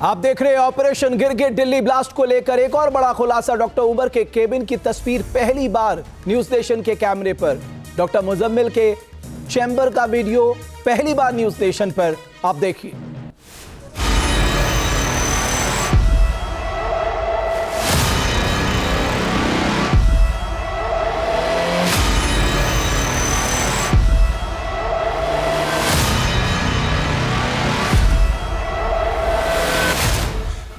आप देख रहे हैं ऑपरेशन गिरगिट। दिल्ली ब्लास्ट को लेकर एक और बड़ा खुलासा। डॉक्टर उमर के केबिन की तस्वीर पहली बार न्यूज नेशन के कैमरे पर। डॉक्टर मुजम्मिल के चैम्बर का वीडियो पहली बार न्यूज नेशन पर। आप देखिए।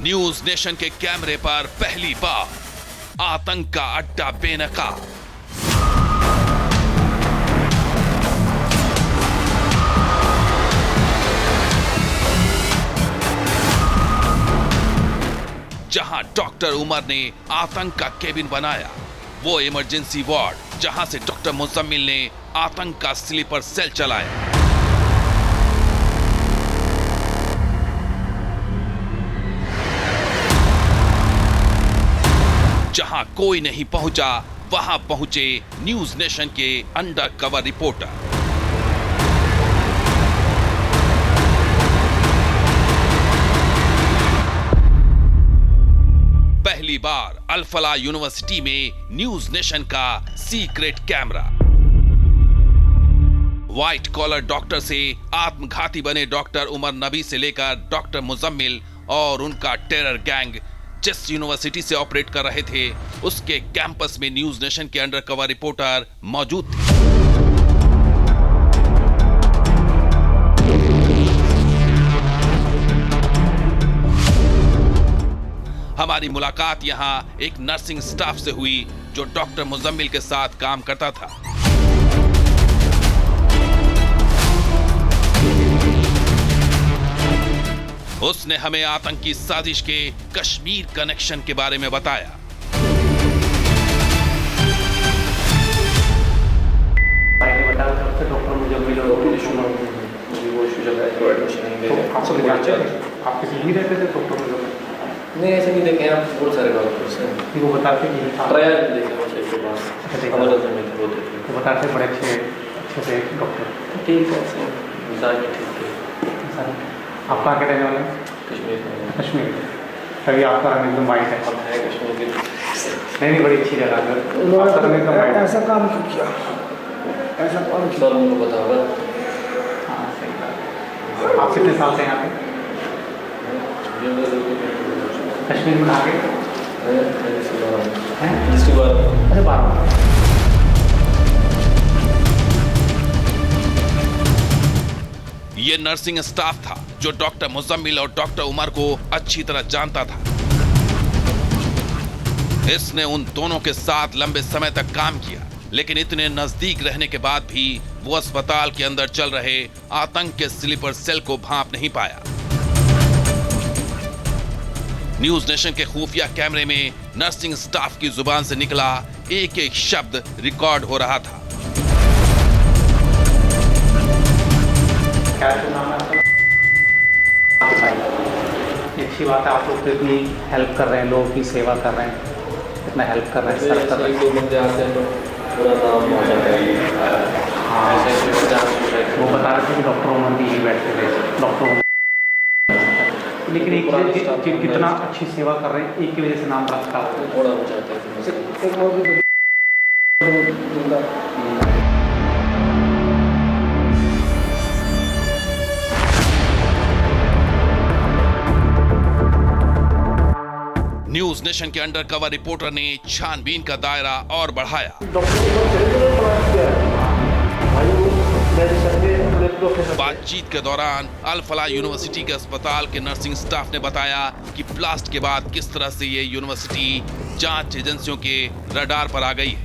न्यूज नेशन के कैमरे पर पहली बार आतंक का अड्डा बेनकाब। जहां डॉक्टर उमर ने आतंक का केबिन बनाया, वो इमरजेंसी वार्ड जहां से डॉक्टर मुजम्मिल ने आतंक का स्लीपर सेल चलाया। जहां कोई नहीं पहुंचा, वहां पहुंचे न्यूज नेशन के अंडर कवर रिपोर्टर। पहली बार अल फलाह यूनिवर्सिटी में न्यूज नेशन का secret camera. White collar doctor से आत्मघाती बने डॉक्टर उमर नबी से लेकर डॉक्टर मुजम्मिल और उनका टेरर गैंग जिस यूनिवर्सिटी से ऑपरेट कर रहे थे, उसके कैंपस में न्यूज नेशन के अंडर कवर रिपोर्टर मौजूद थे। हमारी मुलाकात यहां एक नर्सिंग स्टाफ से हुई जो डॉक्टर मुजम्मिल के साथ काम करता था। उसने हमें आतंकी साजिश के कश्मीर कनेक्शन के बारे में बताया। डॉक्टर मुजम्मिल और वो इशू चल रहा है तो एडमिशन नहीं दे रहे। आप किसी भी रहते थे डॉक्टर मुजम्मिल? नहीं, ऐसे नहीं देखे आप बहुत सारे डॉक्टर्स हैं। वो बताते कि ट्रायल देखे मुझे के पास हमारे जमीन को देखे तो बताते बड़े अच्छे से डॉक्टर। ठीक है, मिजाज में ठीक है। आप कहाँ के रहने वाले हैं? कश्मीर। कश्मीर तभी आपका रंग एकदम वाइट है। अब है कश्मीर की नहीं बड़ी अच्छी जगह है। ऐसा काम क्यों किया? ऐसा काम सर उनको पता होगा। हाँ सही बात। आप कितने साल से यहाँ पे? कश्मीर में कहाँ गए? अरे 12। ये नर्सिंग स्टाफ था जो डॉक्टर मुजम्मिल और डॉक्टर उमर को अच्छी तरह जानता था। इसने उन दोनों के साथ लंबे समय तक काम किया, लेकिन इतने नजदीक रहने के बाद भी वो अस्पताल के अंदर चल रहे आतंक के स्लीपर सेल को भांप नहीं पाया। न्यूज नेशन के खुफिया कैमरे में नर्सिंग स्टाफ की जुबान से निकला एक एक शब्द रिकॉर्ड हो रहा था। क्या नाम है? अच्छी बात है, आप लोग तो इतनी हेल्प कर रहे हैं, लोगों की सेवा कर रहे हैं, इतना हेल्प कर रहे हैं, सर कर रहे हैं। बंदे आते हैं तो पूरा नाम हो जाता है। हाँ वो बता रहे थे कि डॉक्टर उमर भी यही बैठते थे, डॉक्टर। लेकिन एक कितना अच्छी सेवा कर रहे हैं, एक की वजह से नाम रखता है, थोड़ा हो जाता है। न्यूज नेशन के अंडर कवर रिपोर्टर ने छानबीन का दायरा और बढ़ाया। बातचीत के दौरान अल फलाह यूनिवर्सिटी के अस्पताल के नर्सिंग स्टाफ ने बताया कि ब्लास्ट के बाद किस तरह से ये यूनिवर्सिटी जांच एजेंसियों के रडार पर आ गई है।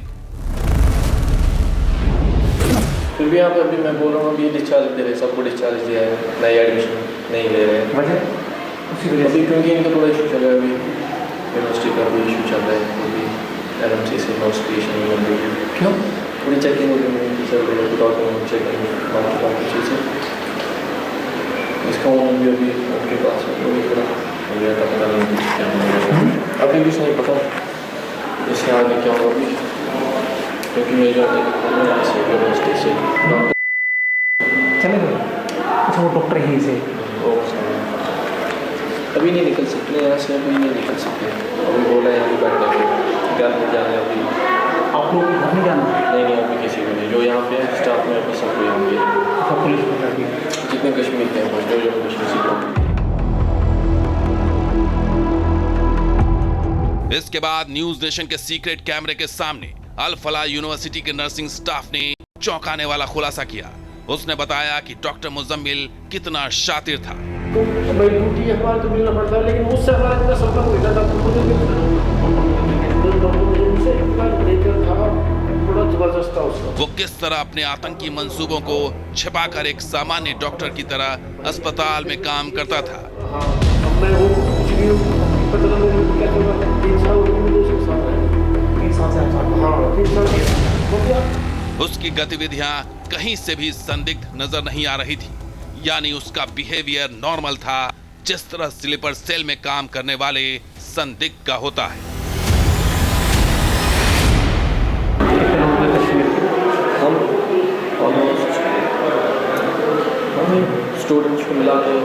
फिर भी यहाँ पे अभी मैं बोल रहा हूँ, अभी डिस्चार्ज दे रहे, सबको डिस्चार्ज दिया है, नई एडमिशन नहीं ले रहे हैं। वजह अभी क्योंकि इनका थोड़ा इशू चल रहा है, अभी यूनिवर्सिटी का भी इशू चल रहा है, अभी LMC से नोटिफिकेशन नहीं मिल रही है। क्यों? पूरी चेकिंग हो रही है, चल रही है, डॉक्यूमेंट चेकिंग, बाकी चीज़ें। इसका उन्होंने भी अभी उनके पास है, वही थोड़ा मुझे पता नहीं क्या होगा, अभी भी नहीं पता इससे आगे क्या होगा अभी, क्योंकि मैं जो यूनिवर्सिटी से डॉक्टर चले गए। अच्छा वो डॉक्टर यहीं से अभी नहीं निकल सकते यहाँ से, अभी नहीं निकल सकते। अभी बोला है अभी बैठ गए घर में जाना है अभी। आप लोग घर नहीं जाना? नहीं अभी किसी को नहीं, जो यहाँ पे है स्टाफ में अभी सब कोई होंगे, सब पुलिस को कर दिया जितने कश्मीर के हैं जो कश्मीर से होंगे। इसके बाद न्यूज नेशन के सीक्रेट कैमरे के सामने अल फलाह यूनिवर्सिटी के नर्सिंग स्टाफ ने चौंकाने वाला खुलासा किया। उसने बताया कि डॉक्टर मुजम्मिल कितना शातिर था। भाई ड्यूटी हमारे तो मिलना पड़ता है, लेकिन उससे हमारा इतना संपर्क हो जाता था, बड़ा जबरदस्त था उसका। वो किस तरह अपने आतंकी मंसूबों को छिपाकर एक सामान्य डॉक्टर की तरह अस्पताल में काम करता था। मैं वो कुछ भी पता नहीं मुझे क्या चल रहा था। 3 साल मुझे शिक्षा है, 3 साल से आप हाँ 3 साल हो गया। उसकी गतिविधियां कहीं से भी संदिग्ध नजर नहीं आ रही थी, यानी उसका बिहेवियर नॉर्मल था, जिस तरह स्लीपर सेल में काम करने वाले संदिग्ध का होता है। हम ऑलमोस्ट स्टूडेंट्स को मिला के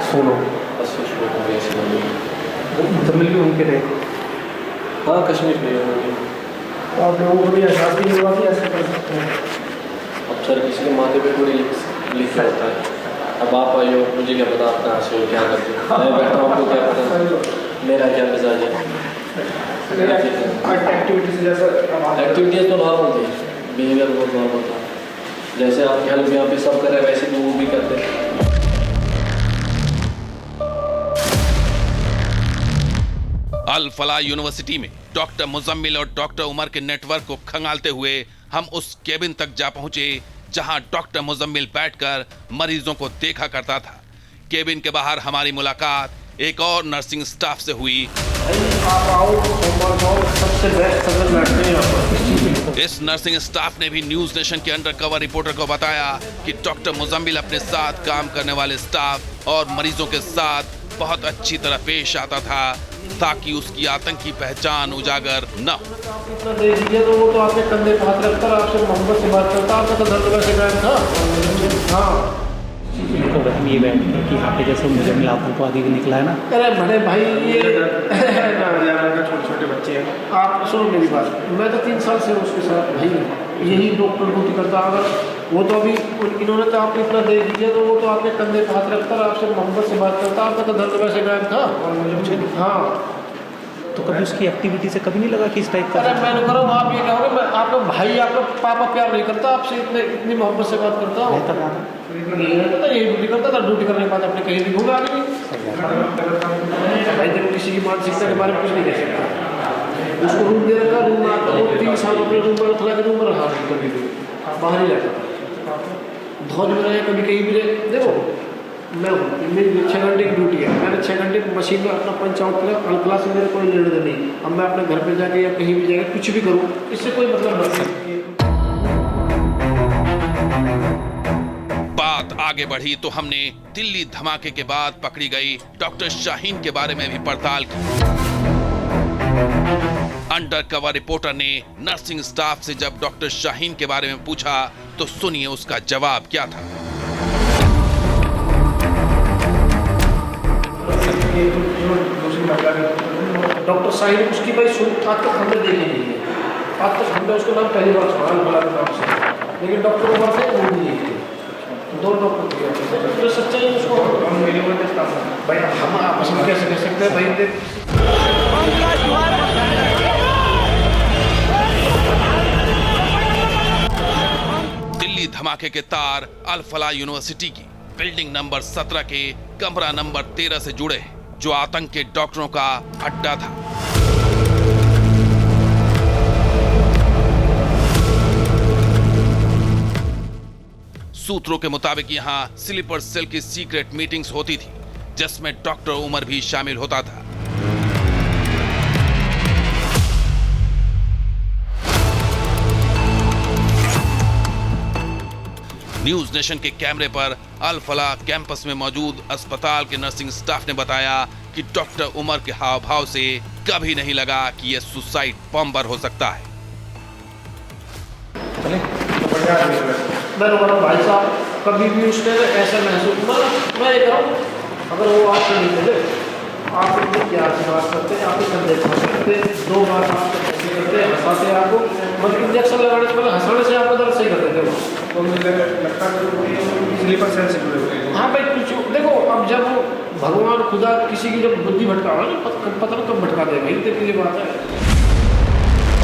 16 80 स्टूडेंट होंगे इसमें। मुजम्मिल भी उनके थे। हाँ कश्मीर में होंगे। आप लोगों को भी एहसास भी नहीं हुआ कि ऐसे कर सकते हैं। अब सर किसी के माथे पे थोड़ी लिखा होता है। अब आप आए हो, मुझे क्या पता आप कहाँ से हो, क्या करते हो। मैं बैठा हूँ, आपको क्या पता मेरा क्या मिजाज है। एक्टिविटीज जैसा एक्टिविटीज तो नॉर्मल थी, बिहेवियर बहुत नॉर्मल था। जैसे आपकी हेल्प यहाँ पे सब कर रहे हैं वैसे तो वो भी करते हैं। अल फलाह यूनिवर्सिटी में डॉक्टर मुजम्मिल और डॉक्टर उमर के नेटवर्क को खंगालते हुए हम उस केबिन तक जा पहुंचे जहां डॉक्टर मुजम्मिल बैठकर मरीजों को देखा करता था। केबिन के बाहर हमारी मुलाकात एक और नर्सिंग स्टाफ से हुई। आप आओ सोमवार को सबसे बेस्ट सर्जन बैठते हैं यहाँ पर। इस नर्सिंग स्टाफ ने भी न्यूज नेशन के अंडरकवर रिपोर्टर को बताया कि डॉक्टर मुजम्मिल अपने साथ काम करने वाले स्टाफ और मरीजों के साथ बहुत अच्छी तरह पेश आता था ताकि उसकी आतंकी पहचान उजागर न हो। इतना दे दीजिए तो वो तो आपके कंधे पे हाथ रखकर आपसे मोहब्बत से बात करता, आपका तो दर्द वैसे गायब था। हाँ तो हम ये बैठ के कि यहाँ पे जैसे मुजम्मिल आप को आगे निकला है ना। अरे बड़े भाई ये छोटे छोटे बच्चे हैं। आप सुनो मेरी बात, मैं तो 3 साल से उसके साथ भाई यही डॉक्टर ड्यूटी करता। अगर वो तो अभी इन्होंने तो आपको इतना दे दीजिए तो वो तो आपके कंधे पे हाथ रखकर आपसे मोहब्बत से बात करता, आपका तो दर्द वैसे गायब था। हाँ तो कभी उसकी एक्टिविटी से कभी नहीं लगा कि इस टाइप का? अरे मैंने करो आप ये कहोगे मैं आपका भाई आपका पापा प्यार नहीं करता आपसे, इतनी मोहब्बत से बात करता हूँ। यही ड्यूटी करता था, ड्यूटी करने के बाद अपने कहीं भी घूमे आगे भाई। देखो किसी की मानसिकता के बारे में कुछ नहीं कह सकता। उसको रूम दे रखा, रूम में आता वो 3 साल अपने रूम पर रखला के रूम पर रहा, कभी बाहर ही रहता था। ध्वज में रहे कभी कहीं भी रहे। देखो मैं मेरी 6 घंटे की ड्यूटी है, मैंने 6 घंटे मशीन में अपना पंच आउट किया। अल फलाह से मेरे कोई लेने देने नहीं। अब मैं अपने घर पे जाके या कहीं भी जाके कुछ भी करूँ इससे कोई मतलब नहीं। बात आगे बढ़ी तो हमने दिल्ली धमाके के बाद पकड़ी गई डॉक्टर शाहीन के बारे में भी पड़ताल की। अंडरकवर रिपोर्टर ने नर्सिंग स्टाफ से जब डॉक्टर शाहीन के बारे में पूछा तो सुनिए उसका जवाब क्या था। डॉक्टर शाहीन उसकी भाई आज तक हमने देखी नहीं है। आज तक हमने उसका नाम पहली बार सुना अल फलाह के नाम से, लेकिन डॉक्टर उमर से वो नहीं देखी। 2 डॉक्टर थे जो सच्चाई उसको भाई हम आपस में कैसे कह सकते हैं भाई। दिल्ली धमाके के तार अल फलाह यूनिवर्सिटी की बिल्डिंग नंबर 17 के कमरा नंबर 13 से जुड़े हैं, जो आतंक के डॉक्टरों का अड्डा था। सूत्रों के मुताबिक यहां स्लीपर सेल की सीक्रेट मीटिंग्स होती थी, जिसमें डॉक्टर उमर भी शामिल होता था। न्यूज नेशन के कैमरे पर अल फलाह कैंपस में मौजूद अस्पताल के नर्सिंग स्टाफ ने बताया कि डॉक्टर उमर के हाव भाव से कभी नहीं लगा कि यह सुसाइड बॉम्बर हो सकता है। मैं भाई साहब कभी भी उसने ऐसा महसूस मैं ये कहूँ अगर वो आपसे नहीं मिले, आप इतने प्यार से बात करते हैं, आप इतना देखना करते हैं, 2 बार आपको कैसे करते हैं, हंसाते हैं आपको, मतलब इंजेक्शन लगाने से पहले हंसाने से आपका दर्द सही कर देते हो। तो मुझे लगता है स्लीपर सेल से जुड़े हुए हैं। हाँ भाई, कुछ देखो, अब जब भगवान खुदा किसी की जब बुद्धि भटका पता नहीं कब भटका देगा, इतनी के लिए बात है।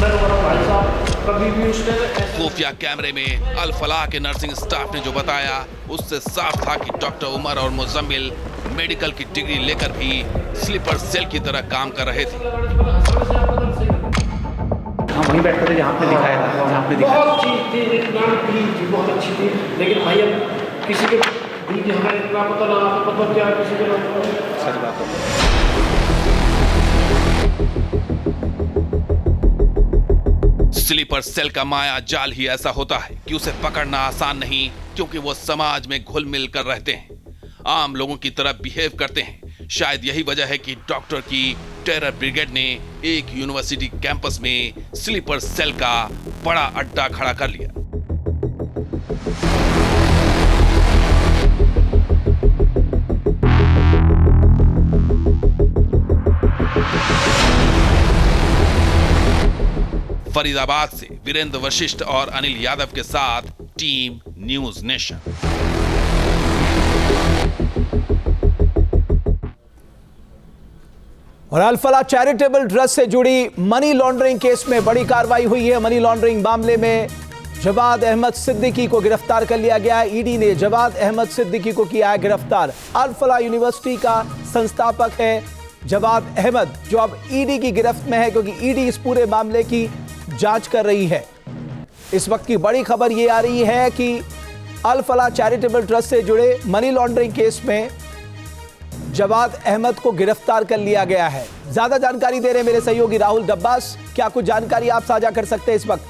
भाई साहब कभी भी उसने खुफिया कैमरे में अल फलाह के नर्सिंग स्टाफ ने जो बताया उससे साफ था कि डॉक्टर उमर और मुजम्मिल मेडिकल की डिग्री लेकर भी स्लीपर सेल की तरह काम कर रहे थे। हाँ, वहीं बैठते थे जहाँ पे दिखाया था, जहाँ पे दिखाया। बहुत चीज थी, इतना थी, बहुत अच्छी थी, लेकिन भाई अब किसी के भी हमें इतना पता ना, मतलब क्या किसी के सच बात है। स्लीपर सेल का माया जाल ही ऐसा होता है कि उसे पकड़ना आसान नहीं, क्योंकि वो समाज में घुल मिल कर रहते हैं, आम लोगों की तरह बिहेव करते हैं। शायद यही वजह है कि डॉक्टर की टेरर ब्रिगेड ने एक यूनिवर्सिटी कैंपस में स्लीपर सेल का बड़ा अड्डा खड़ा कर लिया। फरीदाबाद से वीरेंद्र वशिष्ठ और अनिल यादव के साथ टीम न्यूज नेशन। और अल फलाह चैरिटेबल ट्रस्ट से जुड़ी मनी लॉन्ड्रिंग केस में बड़ी कार्रवाई हुई है। मनी लॉन्ड्रिंग मामले में जवाद अहमद सिद्दीकी को गिरफ्तार कर लिया गया है। ईडी ने जवाद अहमद सिद्दीकी को किया है गिरफ्तार। अल फलाह यूनिवर्सिटी का संस्थापक है जवाद अहमद, जो अब ईडी की गिरफ्त में है, क्योंकि ईडी इस पूरे मामले की जांच कर रही है। इस वक्त की बड़ी खबर यह आ रही है कि अल फलाह चैरिटेबल ट्रस्ट से जुड़े मनी लॉन्ड्रिंग केस में जवाद अहमद को गिरफ्तार कर लिया गया है। ज्यादा जानकारी दे रहे हैं मेरे सहयोगी राहुल डब्बास। क्या कुछ जानकारी आप साझा कर सकते हैं इस वक्त?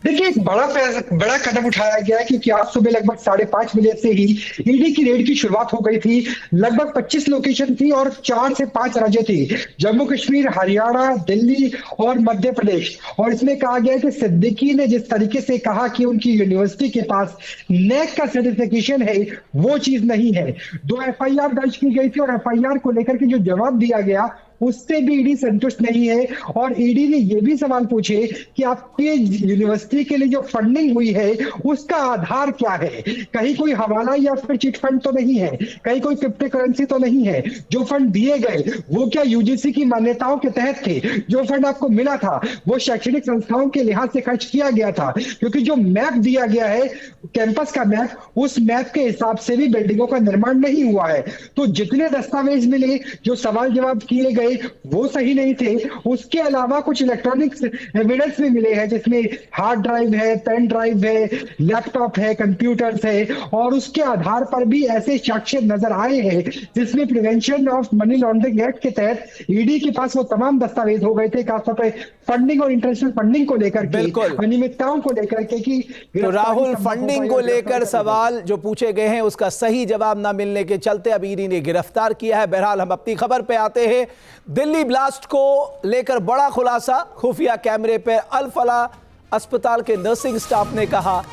देखिए, एक बड़ा कदम उठाया गया है, क्योंकि आज सुबह लगभग 5:30 बजे से ही ईडी की रेड की शुरुआत हो गई थी। लगभग 25 लोकेशन थी और 4 से 5 राज्य थी, जम्मू कश्मीर, हरियाणा, दिल्ली और मध्य प्रदेश। और इसमें कहा गया कि सिद्दीकी ने जिस तरीके से कहा कि उनकी यूनिवर्सिटी के पास नेक का सर्टिफिकेशन है, वो चीज नहीं है। 2 FIR दर्ज की गई थी और FIR को लेकर के जो जवाब दिया गया उससे भी ईडी संतुष्ट नहीं है। और ईडी ने यह भी सवाल पूछे कि आपके यूनिवर्सिटी के लिए जो फंडिंग हुई है उसका आधार क्या है, कहीं कोई हवाला या फिर चिट फंड तो नहीं है, कहीं कोई क्रिप्टो करेंसी तो नहीं है, जो फंड दिए गए वो क्या यूजीसी की मान्यताओं के तहत थे, जो फंड आपको मिला था वो शैक्षणिक संस्थाओं के लिहाज से खर्च किया गया था, क्योंकि जो मैप दिया गया है कैंपस का मैप, उस मैप के हिसाब से भी बिल्डिंगों का निर्माण नहीं हुआ है। तो जितने दस्तावेज मिले, जो सवाल जवाब किए गए वो सही नहीं थे। उसके अलावा कुछ इलेक्ट्रॉनिक्स एविडेंस भी मिले हैं, जिसमें हार्ड ड्राइव है, पेन ड्राइव है, लैपटॉप है, कंप्यूटर्स है, और उसके आधार पर भी ऐसे साक्ष्य नजर आए हैं जिसमें prevention of money laundering act के तहत ईडी के पास वो तमाम दस्तावेज हो गए थे, खासतौर पर फंडिंग और इंटरनेशनल फंडिंग को लेकर के, अनियमितताओं को लेकर के। कि तो राहुल, फंडिंग को लेकर सवाल जो पूछे गए हैं उसका सही जवाब ना मिलने के चलते अब ईडी ने गिरफ्तार किया है। बहरहाल हम अपनी खबर पे आते हैं। दिल्ली ब्लास्ट को लेकर बड़ा खुलासा। खुफिया कैमरे पर अल फलाह अस्पताल के नर्सिंग स्टाफ ने कहा,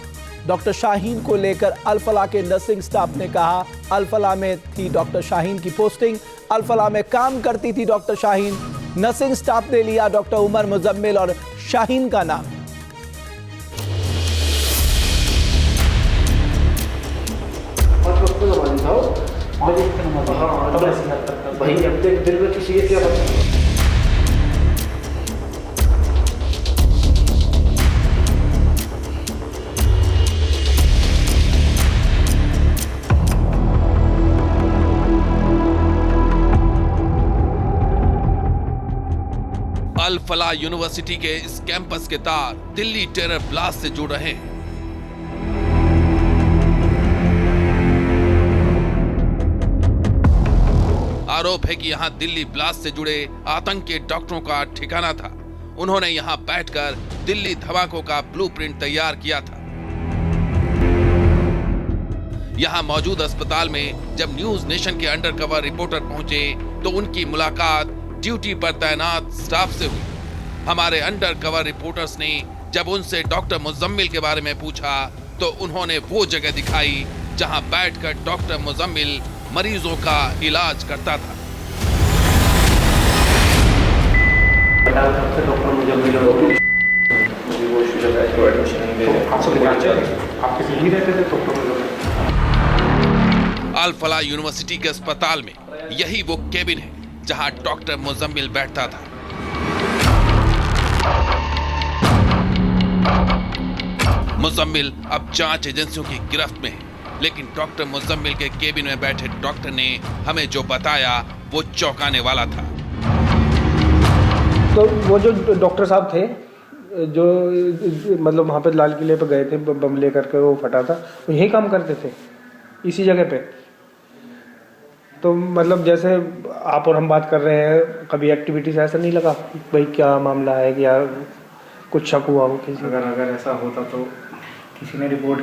डॉक्टर शाहीन को लेकर अल फलाह के नर्सिंग स्टाफ ने कहा, अल फलाह में थी डॉक्टर शाहीन की पोस्टिंग, अल फलाह में काम करती थी डॉक्टर शाहीन। नर्सिंग स्टाफ ने लिया डॉक्टर उमर, मुजम्मिल और शाहीन का नाम। भाई अब तक दिल में किसी के क्या अल फलाह यूनिवर्सिटी के इस कैंपस के तार दिल्ली टेरर ब्लास्ट से जुड़ रहे हैं। आरोप है कि यहां दिल्ली ब्लास्ट से जुड़े आतंकी डॉक्टरों का ठिकाना था। उन्होंने यहां बैठकर दिल्ली धमाकों का ब्लूप्रिंट तैयार किया था। यहां मौजूद अस्पताल में जब न्यूज नेशन के अंडरकवर रिपोर्टर पहुंचे तो उनकी मुलाकात ड्यूटी पर तैनात स्टाफ से हुई। हमारे अंडरकवर रिपोर्टर्स ने जब उनसे डॉक्टर मुजम्मिल के बारे में पूछा तो उन्होंने वो जगह दिखाई जहां बैठकर डॉक्टर मुजम्मिल मरीजों का इलाज करता था। डॉक्टर मुजम्मिल मुझे वो इशू चल रहा है, तो एडमिशन नहीं दे रहे। आप किसी ही रहते थे डॉक्टर मुजम्मिल? अल फलाह यूनिवर्सिटी के अस्पताल में यही वो केबिन है जहां डॉक्टर मुजम्मिल बैठता था। मुजम्मिल अब जांच एजेंसियों की गिरफ्त में है, लेकिन डॉक्टर मुजम्मिल के केबिन में बैठे डॉक्टर ने हमें जो बताया वो चौंकाने वाला था। तो वो जो डॉक्टर साहब थे जो मतलब वहाँ पे लाल किले पे गए थे, बम लेकर के वो फटा था, वो यही काम करते थे इसी जगह पे। तो मतलब जैसे आप और हम बात कर रहे हैं, कभी एक्टिविटीज ऐसा नहीं लगा भाई क्या मामला है, या कुछ शक हुआ हो किसी? अगर ऐसा होता तो किसी ने रिपोर्ट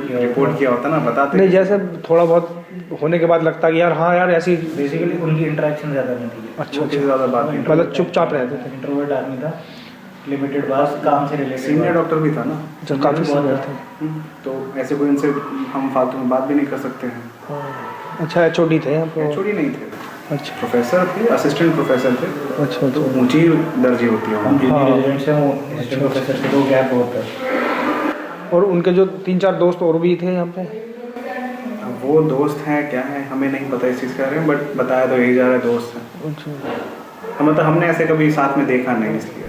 किया होता ना, बताते नहीं, जैसे थोड़ा बहुत होने के बाद लगता कि यार हाँ यार ऐसी बेसिकली उनकी इंटरेक्शन ज़्यादा नहीं थी। अच्छा ज़्यादा बात नहीं, मतलब चुपचाप रहते थे। इंट्रोवर्ट आदमी था, लिमिटेड बात, काम से रिलेटेड। सीनियर डॉक्टर भी था ना, जब काफ़ी सीनियर थे, तो ऐसे कोई उनसे हम फालतू में बात भी नहीं कर सकते हैं। अच्छा एचओडी थे यहाँ पे? एचओडी नहीं थे, अच्छा प्रोफेसर थे, असिस्टेंट प्रोफेसर थे। अच्छा तो ऊंची दर्जे होती है प्रोफेसर के, 2 गैप होता है। और उनके जो 3-4 दोस्त और भी थे यहाँ पे? वो दोस्त हैं क्या है हमें नहीं पता इस चीज़ के बारे में, बट बताया तो यही जा रहा है दोस्त हैं। अच्छा, मतलब हमने ऐसे कभी साथ में देखा नहीं, इसलिए।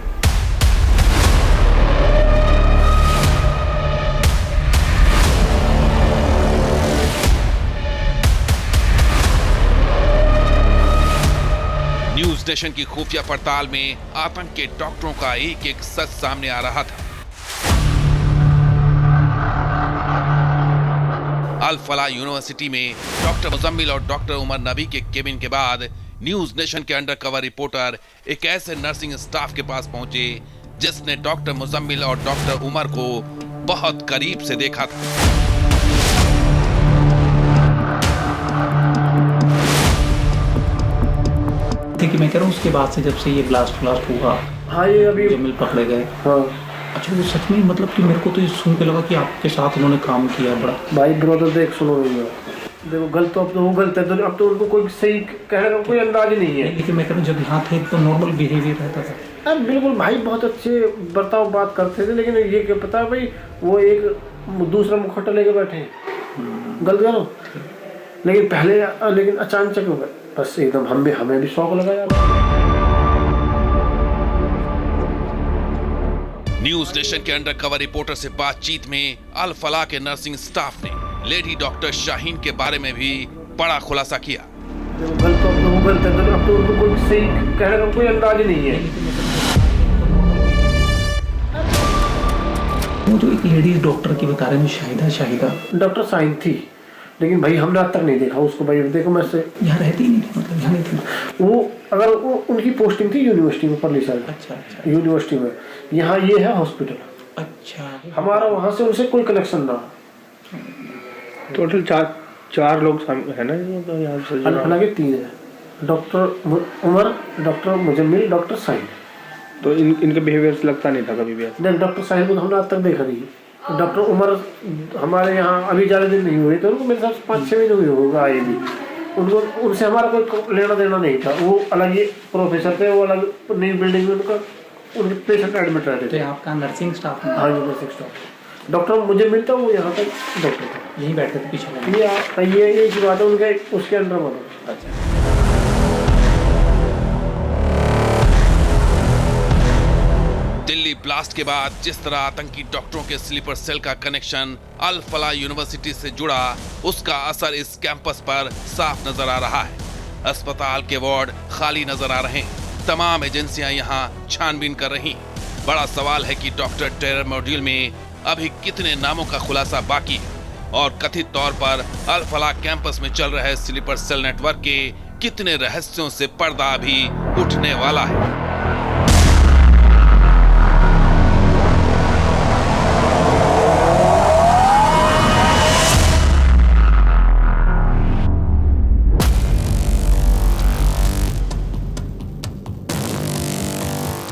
न्यूज नेशन की खुफिया पड़ताल में आतंक के डॉक्टरों का एक एक सच सामने आ रहा था। अल फलाह यूनिवर्सिटी में डॉक्टर मुजम्मिल और डॉक्टर उमर नबी के केबिन के बाद न्यूज नेशन के अंडरकवर रिपोर्टर एक ऐसे नर्सिंग स्टाफ के पास पहुंचे जिसने डॉक्टर मुजम्मिल और डॉक्टर उमर को बहुत करीब से देखा था। कि मैं कह रहा हूँ उसके बाद से जब से ये ब्लास्ट हुआ, हाँ ये अभी मुजम्मिल पकड़े गए। हाँ अच्छा, वो सच में मतलब कि मेरे को तो ये सुन के लगा कि आपके साथ उन्होंने काम किया बड़ा। भाई ब्रदर देख सुनो, देखो गलत तो अब तो वो गलत है, तो अब तो उनको कोई सही कहने का कोई अंदाज ही नहीं है। लेकिन मैं कह रहा हूँ जब यहाँ थे तो नॉर्मल बिहेवियर रहता था। अब बिल्कुल भाई बहुत अच्छे बर्ताव बात करते थे, लेकिन ये क्या पता भाई वो एक दूसरा मुखौटा लेके बैठे हैं, गलत करो। लेकिन पहले लेकिन अचानक हो गए, बस एकदम हमें भी शौक लगा यार। न्यूज नेशन के अंडरकवर रिपोर्टर से बातचीत में अल फलाह के नर्सिंग स्टाफ ने लेडी डॉक्टर शाहीन के बारे में भी बड़ा खुलासा किया। गलत तो वो गलत है, तो अब तो उनको कोई सही कहने का कोई अंदाज ही नहीं है। वो जो एक लेडीज डॉक्टर की बता रहे हैं शाहिदा डॉक्टर शाहीन थी, लेकिन भाई हमने आज तक नहीं देखा उसको। भाई देखो मैं से यहाँ रहती ही नहीं थी, मतलब यहाँ नहीं थी वो। अगर वो उनकी पोस्टिंग थी यूनिवर्सिटी में, परली साइड। अच्छा, यूनिवर्सिटी में, यहाँ ये है हॉस्पिटल। अच्छा, हमारा वहाँ से उनसे कोई कनेक्शन ना। टोटल चार लोग है ना यहाँ से? हालांकि 3 है, doctor Umar, doctor Muzammil, doctor Shaheen. तो इनका बिहेवियर लगता नहीं था कभी भी ऐसा? डॉक्टर शाहीन को तो हमने आज तक देखा नहीं। डॉक्टर उमर हमारे यहाँ अभी ज़्यादा दिन नहीं हुए, तो उनको मेरे साथ 5-6 महीने हुए होगा आए भी। उनको उनसे हमारा कोई लेना देना नहीं था। वो अलग ही प्रोफेसर थे, वो अलग नई बिल्डिंग में उनके पेशेंट एडमिट रहते थे। तो आपका नर्सिंग स्टाफ? हाँ जी, नर्सिंग स्टाफ। डॉक्टर मुझे मिलता, वो यहाँ तक डॉक्टर था, यहीं बैठे थे पीछे। ये एक बात है उनके, उसके अंडर बना। अच्छा, दिल्ली ब्लास्ट के बाद जिस तरह आतंकी डॉक्टरों के स्लीपर सेल का कनेक्शन अल फलाह यूनिवर्सिटी से जुड़ा, उसका असर इस कैंपस पर साफ नजर आ रहा है। अस्पताल के वार्ड खाली नजर आ रहे हैं, तमाम एजेंसियां यहां छानबीन कर रही। बड़ा सवाल है कि डॉक्टर टेरर मॉड्यूल में अभी कितने नामों का खुलासा बाकी है और कथित तौर पर अल फलाह कैंपस में चल रहे स्लीपर सेल नेटवर्क के कितने रहस्यों से पर्दा अभी उठने वाला है।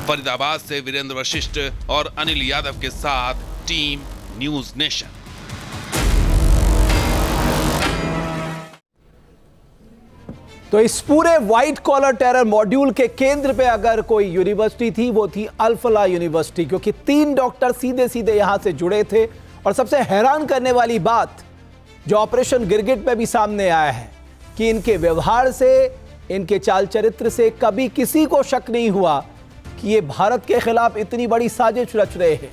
फरीदाबाद से वीरेंद्र वशिष्ठ और अनिल यादव के साथ टीम न्यूज नेशन। तो इस पूरे व्हाइट कॉलर टेरर मॉड्यूल के केंद्र पे अगर कोई यूनिवर्सिटी थी वो थी अल-फलाह यूनिवर्सिटी, क्योंकि 3 डॉक्टर सीधे सीधे यहां से जुड़े थे। और सबसे हैरान करने वाली बात जो ऑपरेशन गिरगिट में भी सामने आया है कि इनके व्यवहार से, इनके चाल चरित्र से कभी किसी को शक नहीं हुआ कि ये भारत के खिलाफ इतनी बड़ी साजिश रच रहे हैं,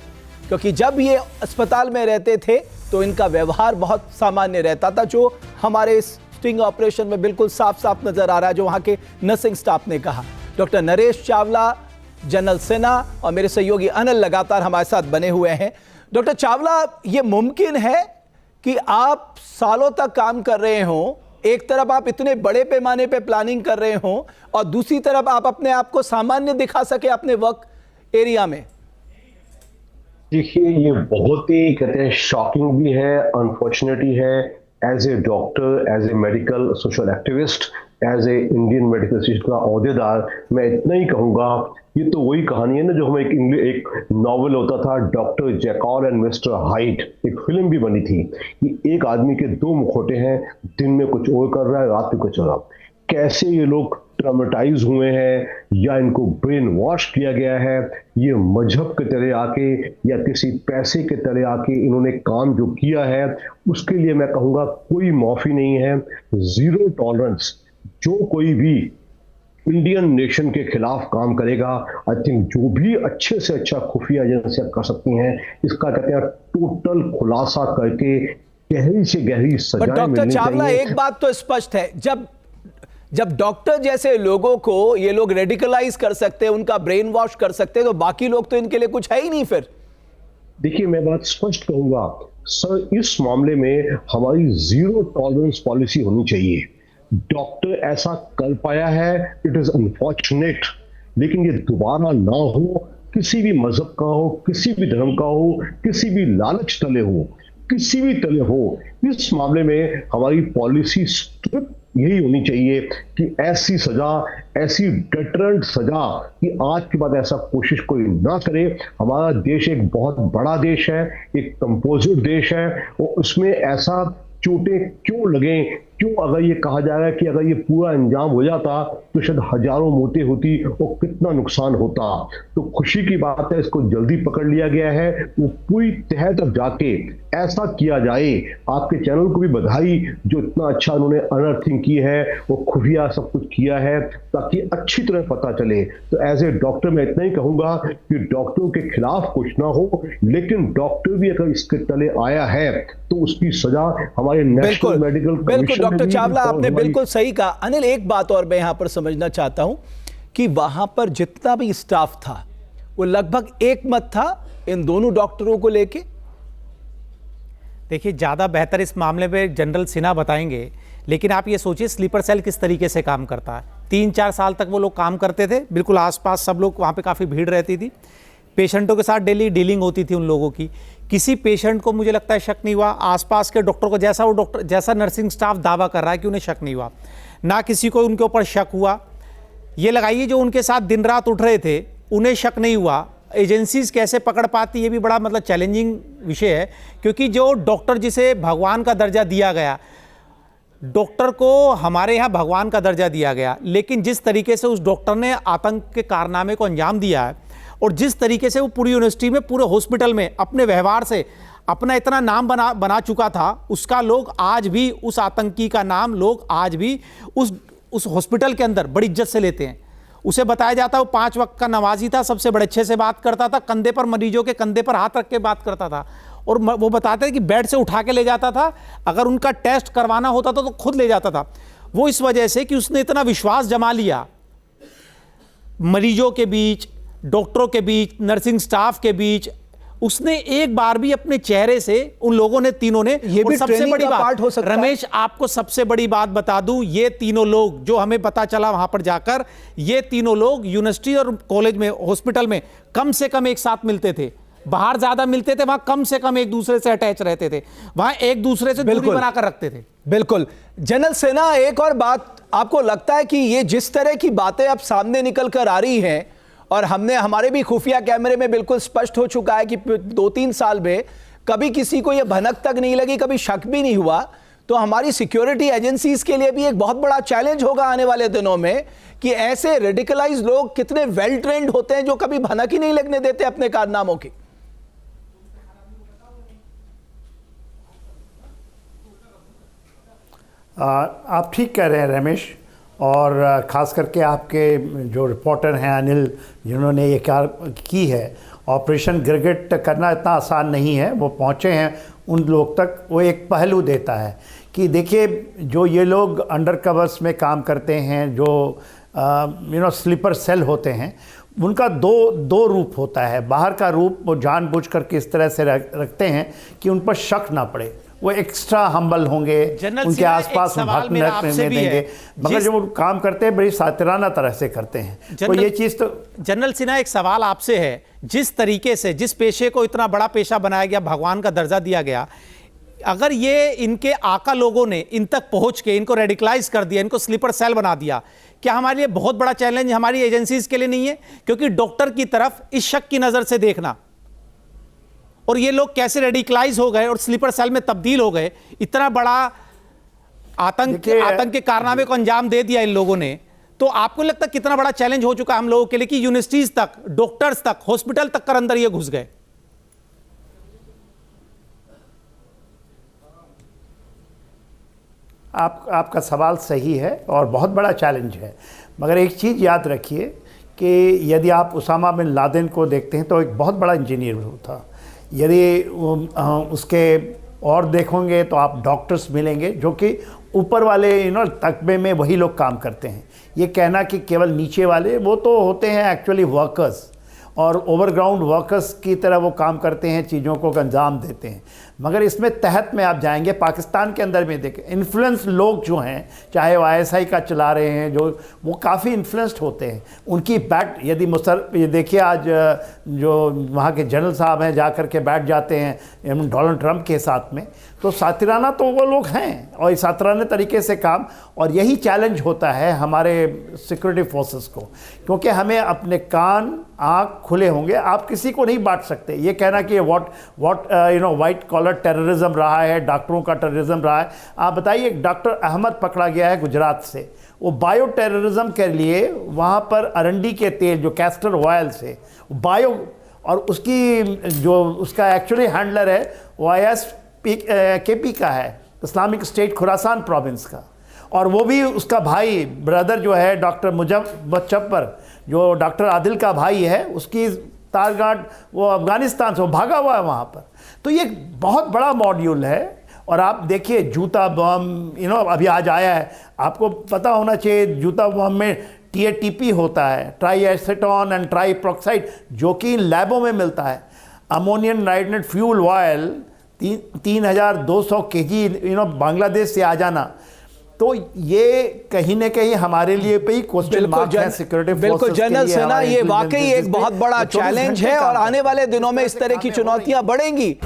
क्योंकि जब ये अस्पताल में रहते थे तो इनका व्यवहार बहुत सामान्य रहता था, जो हमारे इस स्टिंग ऑपरेशन में बिल्कुल साफ साफ नजर आ रहा है, जो वहां के नर्सिंग स्टाफ ने कहा। डॉक्टर नरेश चावला, जनरल सिन्हा और मेरे सहयोगी अनिल लगातार हमारे साथ बने हुए हैं। डॉक्टर चावला, ये मुमकिन है कि आप सालों तक काम कर रहे हों, एक तरफ आप इतने बड़े पैमाने पे प्लानिंग कर रहे हों और दूसरी तरफ आप अपने आप को सामान्य दिखा सके अपने वर्क एरिया में? देखिए, ये बहुत ही कहते हैं शॉकिंग भी है, अनफॉर्चुनेटली है। As a doctor, as a medical social activist, as a Indian medical association का ओहदेदार, मैं इतना ही कहूँगा, ये तो वही कहानी है ना जो हमें एक नॉवल होता था, doctor Jekyll and mister hide, एक फिल्म भी बनी थी कि एक आदमी के 2 मुखौटे हैं, दिन में कुछ और कर रहा है, रात में कुछ और। कैसे ये लोग ट्रामेटाइज हुए हैं या इनको ब्रेन वॉश किया गया है, ये मजहब के तले आके या किसी पैसे के तले आके इन्होंने काम जो किया है, उसके लिए मैं कहूँगा कोई माफ़ी नहीं है, ज़ीरो टॉलरेंस। जो कोई भी इंडियन नेशन के खिलाफ काम करेगा, आई थिंक जो भी अच्छे से अच्छा खुफिया एजेंसियां कर सकती हैं, इसका कहते हैं टोटल खुलासा करके गहरी से गहरी सजाएं मिलनी चाहिए। डॉक्टर चावला, एक बात तो स्पष्ट है, जब डॉक्टर जैसे लोगों को ये लोग रेडिकलाइज कर सकते हैं, उनका ब्रेन वॉश कर सकते हैं, तो बाकी लोग तो इनके लिए कुछ है ही नहीं फिर। देखिए, मैं बात स्पष्ट कहूंगा सर, इस मामले में हमारी ज़ीरो टॉलरेंस पॉलिसी होनी चाहिए। डॉक्टर ऐसा कर पाया है, इट इज अनफॉर्चुनेट, लेकिन ये दोबारा ना हो, किसी भी मजहब का हो, किसी भी धर्म का हो, किसी भी लालच तले हो, किसी भी तले हो, इस मामले में हमारी पॉलिसी स्ट्रिक्ट यही होनी चाहिए कि ऐसी सजा, ऐसी डेटरेंट सजा कि आज के बाद ऐसा कोशिश कोई ना करे। हमारा देश एक बहुत बड़ा देश है, एक कंपोजिट देश है, और उसमें ऐसा चोटें क्यों लगे, क्यों अगर ये कहा जा रहा है कि अगर ये पूरा अंजाम हो जाता तो शायद हजारों मौतें होती और कितना नुकसान होता। तो खुशी की बात है, इसको जल्दी पकड़ लिया गया है, वो पूरी तह तक जाके ऐसा किया जाए। आपके चैनल को भी बधाई जो इतना अच्छा उन्होंने अनअर्थिंग की है, वो खुफिया सब कुछ किया है ताकि अच्छी तरह पता चले। तो एज ए डॉक्टर मैं इतना ही कहूंगा कि डॉक्टरों के खिलाफ कुछ ना हो, लेकिन डॉक्टर भी अगर इसके तले आया है तो उसकी सजा हमारे national medical commission. Doctor Chawla, आपने बिल्कुल सही कहा। अनिल, एक बात और मैं यहां पर समझना चाहता हूं कि वहां पर जितना भी स्टाफ था वो लगभग एक मत था इन दोनों डॉक्टरों को लेके। देखिए, ज़्यादा बेहतर इस मामले में जनरल सिन्हा बताएंगे, लेकिन आप ये सोचिए स्लीपर सेल किस तरीके से काम करता है। 3-4 साल तक वो लोग काम करते थे, बिल्कुल आसपास सब लोग, वहाँ पे काफ़ी भीड़ रहती थी, पेशेंटों के साथ डेली डीलिंग होती थी उन लोगों की। किसी पेशेंट को मुझे लगता है शक नहीं हुआ, आसपास के डॉक्टर को, जैसा नर्सिंग स्टाफ दावा कर रहा है कि उन्हें शक नहीं हुआ, ना किसी को उनके ऊपर शक हुआ। ये लगाइए जो उनके साथ दिन रात उठ रहे थे उन्हें शक नहीं हुआ। एजेंसीज कैसे पकड़ पाती, ये भी बड़ा मतलब चैलेंजिंग विषय है, क्योंकि जो डॉक्टर जिसे भगवान का दर्जा दिया गया, डॉक्टर को हमारे यहाँ भगवान का दर्जा दिया गया, लेकिन जिस तरीके से उस डॉक्टर ने आतंक के कारनामे को अंजाम दिया है और जिस तरीके से वो पूरी यूनिवर्सिटी में, पूरे हॉस्पिटल में अपने व्यवहार से अपना इतना नाम बना चुका था, उसका लोग आज भी, उस आतंकी का नाम लोग आज भी उस हॉस्पिटल के अंदर बड़ी इज्जत से लेते हैं। उसे बताया जाता है वो 5 वक्त का नमाजी था, सबसे बड़े अच्छे से बात करता था, कंधे पर, मरीजों के कंधे पर हाथ रख के बात करता था, और वो बताते हैं कि बेड से उठा के ले जाता था, अगर उनका टेस्ट करवाना होता था तो खुद ले जाता था। वो इस वजह से कि उसने इतना विश्वास जमा लिया मरीजों के बीच, डॉक्टरों के बीच, नर्सिंग स्टाफ के बीच, उसने एक बार भी अपने चेहरे से, उन लोगों ने, तीनों ने, ये भी सबसे बड़ी बात हो सकता रमेश, आपको सबसे बड़ी बात बता दूं, ये तीनों लोग जो हमें पता चला वहां पर जाकर, ये तीनों लोग यूनिवर्सिटी और कॉलेज में, हॉस्पिटल में कम से कम एक साथ मिलते थे, बाहर ज्यादा मिलते थे, वहां कम से कम एक दूसरे से अटैच रहते थे, वहां एक दूसरे से दूरी बनाकर रखते थे। बिल्कुल। जनरल सिन्हा, एक और बात, आपको लगता है कि ये जिस तरह की बातें अब सामने निकल कर आ रही हैं, और हमारे भी खुफिया कैमरे में बिल्कुल स्पष्ट हो चुका है कि 2-3 साल में कभी किसी को यह भनक तक नहीं लगी, कभी शक भी नहीं हुआ, तो हमारी सिक्योरिटी एजेंसीज के लिए भी एक बहुत बड़ा चैलेंज होगा आने वाले दिनों में कि ऐसे रेडिकलाइज लोग कितने वेल ट्रेंड होते हैं जो कभी भनक ही नहीं लगने देते अपने कारनामों की। आप ठीक कह रहे हैं रमेश, और ख़ास करके आपके जो रिपोर्टर हैं अनिल, जिन्होंने ये क्या की है, ऑपरेशन गिरगिट करना इतना आसान नहीं है। वो पहुँचे हैं उन लोग तक, वो एक पहलू देता है कि देखिए जो ये लोग अंडर कवर्स में काम करते हैं, जो स्लीपर सेल होते हैं, उनका दो रूप होता है। बाहर का रूप वो जानबूझकर किस तरह से रखते हैं कि उन पर शक ना पड़े, वो एक्स्ट्रा हम्बल होंगे, उनके आसपास भटकने नहीं देंगे, मगर जब वो काम करते हैं बड़ी सातिराना तरह से करते हैं। तो ये चीज़ तो जनरल सिन्हा, एक सवाल आपसे है, जिस तरीके से जिस पेशे को इतना बड़ा पेशा बनाया गया, भगवान का दर्जा दिया गया, अगर ये इनके आका लोगों ने इन तक पहुंच के इनको रेडिकलाइज कर दिया, इनको स्लीपर सेल बना दिया, क्या हमारे लिए बहुत बड़ा चैलेंज हमारी एजेंसीज के लिए नहीं है? क्योंकि डॉक्टर की तरफ इस शक की नजर से देखना, और ये लोग कैसे रेडिकलाइज हो गए और स्लीपर सेल में तब्दील हो गए, इतना बड़ा आतंक के कारनामे को अंजाम दे दिया इन लोगों ने, तो आपको लगता है कितना बड़ा चैलेंज हो चुका है हम लोगों के लिए कि यूनिवर्सिटीज तक, डॉक्टर्स तक, हॉस्पिटल तक कर अंदर ये घुस गए? आपका सवाल सही है और बहुत बड़ा चैलेंज है, मगर एक चीज़ याद रखिए कि यदि आप उसामा बिन लादेन को देखते हैं तो एक बहुत बड़ा इंजीनियर था। यदि उसके और देखोगे तो आप डॉक्टर्स मिलेंगे जो कि ऊपर वाले तकबे में वही लोग काम करते हैं। ये कहना कि केवल नीचे वाले, वो तो होते हैं एक्चुअली वर्कर्स, और ओवरग्राउंड वर्कर्स की तरह वो काम करते हैं, चीज़ों को अंजाम देते हैं। मगर इसमें तहत में आप जाएंगे, पाकिस्तान के अंदर में देखें, इन्फ्लुएंस लोग जो हैं, चाहे वो ISI का चला रहे हैं, जो वो काफ़ी इन्फ्लुएंस्ड होते हैं। उनकी बैठ यदि ये देखिए आज जो वहाँ के जनरल साहब हैं जा कर के बैठ जाते हैं डोनाल्ड ट्रंप के साथ में, तो सातिराना तो वो लोग हैं, और इस सातिराने तरीके से काम, और यही चैलेंज होता है हमारे सिक्योरिटी फोर्सेस को, क्योंकि हमें अपने कान आँख खुले होंगे। आप किसी को नहीं बांट सकते। ये कहना कि वाइट कॉलर टेररिज्म रहा है, डॉक्टरों का टेररिज्म रहा है। आप बताइए, डॉक्टर अहमद पकड़ा गया है गुजरात से, वो बायो टेररिज्म के लिए वहाँ पर अरंडी के तेल जो कैस्टर ऑयल से बायो, और उसकी जो उसका एक्चुअली हैंडलर है वो ISKP का है, इस्लामिक स्टेट खुरासान प्रोविंस का, और वो भी उसका भाई ब्रदर जो है डॉक्टर मुजफ्फर, जो डॉक्टर आदिल का भाई है, उसकी तारगांठ वो अफगानिस्तान से वो भागा हुआ है वहाँ पर। तो ये बहुत बड़ा मॉड्यूल है। और आप देखिए जूता बम अभी आज आया है, आपको पता होना चाहिए जूता बम में TATP होता है, try acetone and try peroxide, जो कि लैबों में मिलता है। Ammonium nitrate fuel oil 3200 kg Bangladesh से आ जाना, तो ये कहीं न कहीं हमारे लिए पे ही क्वेश्चन मार्क है सिक्योरिटी फोर्सेस। बिल्कुल जनरल सेना, ये वाकई एक बहुत बड़ा चैलेंज है और आने वाले दिनों में इस तरह की चुनौतियां बढ़ेंगी।